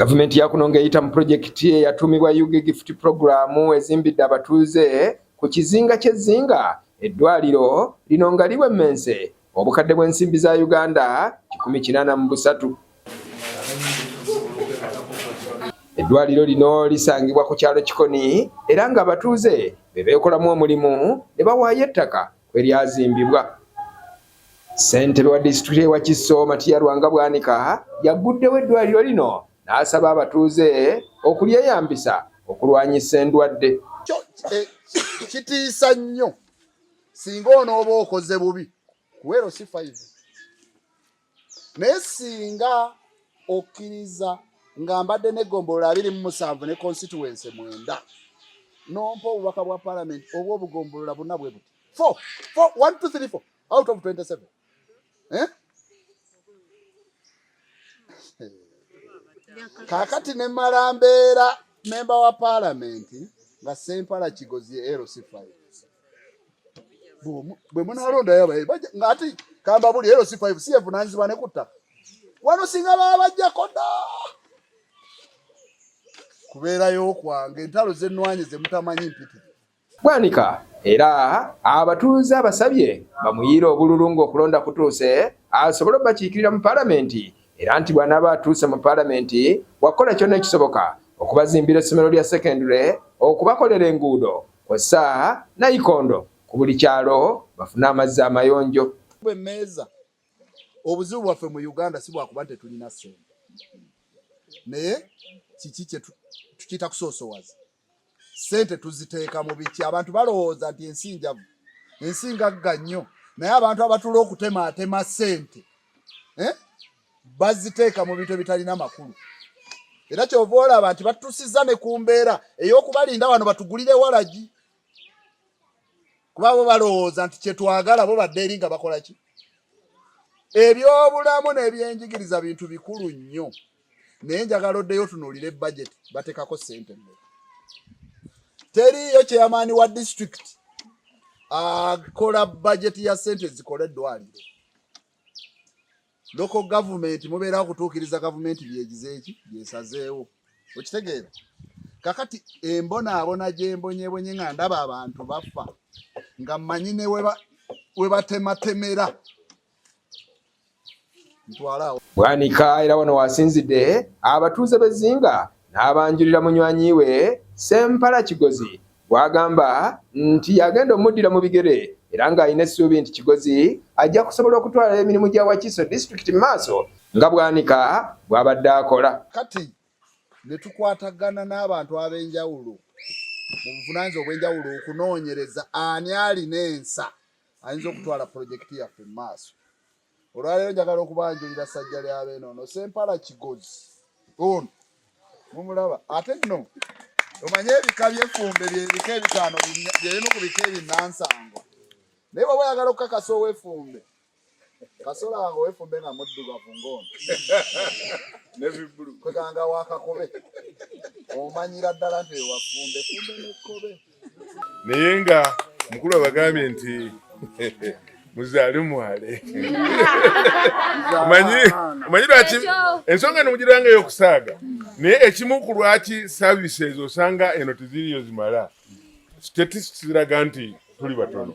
Gavumenti yakunonga eyita mu projekiti eyatumibwa Yuge Gift Program ezimbidde abatuuze ku kizinga ky'Ezzinga eddwaliro lino nga liwemmense obukadde bw'ensimbi za Uganda 183. Eddwaliro lino lisangibwa ku kyalo Kikoni era nga abatuuze be beekolamu omulimu ne bawaayo ettaka kwe lyazimbibwa. Ssentebe wa disitulikiti ewa Kiso Matiya Lwanga Bwanika yagguddewo eddwaliro lino n'asaba abatuuze okulyeyambisa okulwanyisa endwadde. Kitiisa nnyo singa onooba okoze bubi kuweero si 5 naye singa okkiriza nga mbadde n'eggombolola 27 ne constituency 9 nompa obubaka bwa parliament oba obugombolola bonna bwe buti 1 2 3 4 out of 27 kakati ne Malambeera member wa parliament nga Sempala Kigozi LC5 bwe munalonda yabaye ngati kamba buli LC5 si evunanyizibwa ne kutta wano singa babajjako dda kubeerayo kwange entalo z'ennwanyi ze mutamanyi mpiti. Bwanika era abatuuze abasabye bamuyiire obululu ng'okulonda kutuuse asobole obbakiikirira mu palamenti era nti bw'anaaba atuuse mu palamenti wakola kyonna ekisoboka okubazimbira essomero lya secondary, okubakolera enguudo kw'ossa nayikondo ku buli kyalo bafune amazzi amayonjo. Bwemmeeza obuzibu bwaffe mu Uganda si bwakuba nti tulina ssente naye kiki kye tukiyita kusoosowaza. Ssente tuziteeka mu biki? Abantu balowooza nti ensi ngagga nnyo naye abantu abatula okutemaatema ssente baziteeka mu bintu ebitalina makulu. Era kyova olaba nti batutusizza ne ku mbeera ey'okubalinda wano batugulire walagi kuba bo balowooza nti kye twagala bo badde eri nga bakola ki? Ebyobulamu n'ebyenjigiriza bintu bikulu nnyo naye njagala oddeyo tunuulire budget bateekako ssente mmeka. Teriyo chairman wa district akola budget ya ssente zikola eddwaliro. Local government mubeerawo kutuukiriza gavumenti byegizeeki byesazeewo okitegeera. Kakati embonaabona gye mbonyebonye nga ndaba abantu bafa nga mmanyi ne we batematemera ntwalaawo. Bwanika era wano wasinzidde abatuuze b'Ezzinga n'abanjulira munywanyi we Sempala Kigozi bw'agamba nti yagenda omuddira mu bigere era ng'alina essuubi nti Kigozi ajja kusobola okutwala emirimu gya Wakiso disitulikiti mu maaso nga Bwanika bw'abadde akola. Kati ne tukwatagana n'abantu ab'enjawulo mu buvunaanyizibwa obw'enjawulo okunoonyereza ani alina ensa ayinza okutwala pulojekiti yaffe mu maaso. Olwaleero njagala okubanjulira ssajja lya Beenono Sempala Kigozi ono mumulaba ate nno omanye ebika by'effumbe byebika 5 byerimu ku bika ebinansango naye bw'oba oyagala okukakasa ow'effumbe kasolanga ow'effumbe nga muddugavu ng'ono kwekanga wakakobe omanyira ddala nti ewafumbe fumbe n'ekkobe. Naye nga mukulu abagambye nti muzaale mwale omanyi lwaki ensonga nemugiranga ey'okusaaga naye ekimu ku lwaki services osanga eno teziriyo zimala statistics nti tuli batono.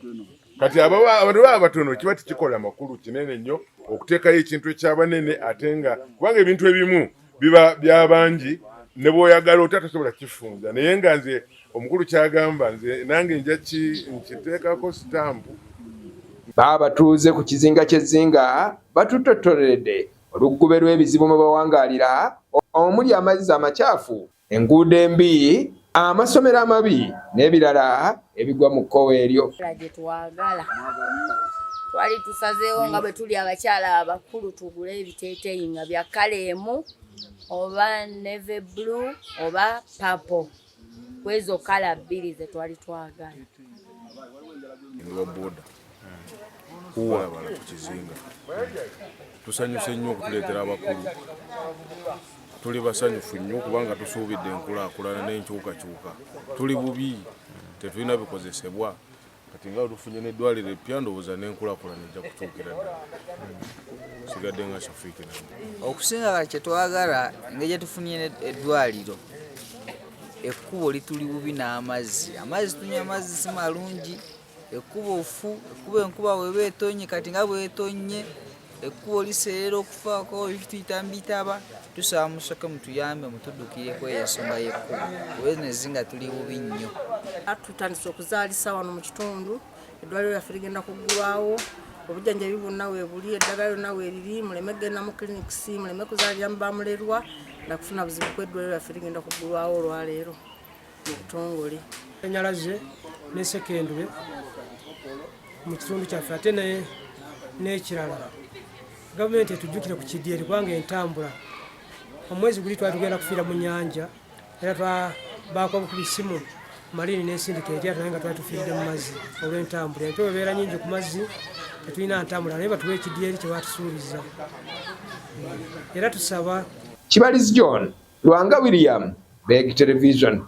Kati abantu baba batono kiba tikikola makulu kinene nnyo okuteekayo ekintu ekyabanene ate nga kubanga ebintu ebimu biba byabangi ne bw'oyagala otatasobola kifunza naye nga nze omukulu kyagamba nze nange nja nkiteekako sitampu. Babatuuze ku kizinga ky'Ezzinga batutottoledde oluggube lw'ebizibu mwe bawangaalira omuli amazzi amakyafu, enguudo embi, amasomero amabi n'ebirala ebigwa mu kkowe eryo. Twali tusazeewo nga bwe tuli abakyala abakulu tugule ebiteeteeyi nga bya kaleemu oba navy blue oba purple. Kwezo kala 2 ze twali twagala. Kuwabala ku kizinga tusanyuse nnyo okutuleetera abakulu. Tuli basanyufu nnyo kubanga tusuubidde enkulaakulana n'enkyukakyuka. Tuli bubi tetulina bikozesebwa kati nga tufunye n'eddwaliro eppya ndowooza n'enkulaakulana ejja kutuukira ddala sigadde nga Shafiiki okusinga kye twagala engeri gye tufunye eddwaliro ekkubo lituli bubi n'amazzi tunywa amazzi si malungi ekkubo fu ekkubo enkuba bweba etonye kati nga bwetonnye ekkubo liseerera okufaako tuyita mbitaba tusaba musooke mutuyambe mutuddukireko ensonga y'ekkubo olw'enezi nga tuli bubi nnyo. Tutandise okuzaalisa wano mu kitundu eddwaliro lyaffe ligenda kuggulwawo obujjanjabi bwonna weebuli eddagala lyonna weeriri muleme kugenda mu clinics muleme kuzaalira mu bamulerwa nakufuna buzibu kw'eddwaliro lyaffe ligenda kuggulwawo olwaleero mu butongole. Ennyalaze n'esekendwe mu kitundu kyaffe ate n'ekirala gavumenti etujjukire ku kidyeri kubanga entambula omwezi guli twali tugenda kufiira mu nnyanja era baako bukubi ssimu malini n'ensindika naye nga twali tufiiridde mu mazzi olw'entambula empewo ebeera nnyingi ku mazzi tetulina ntambula naye batuwa ekidyeri kye baatusuubiza era tusaba. Kibalizi John, Lwanga William, Beg Television.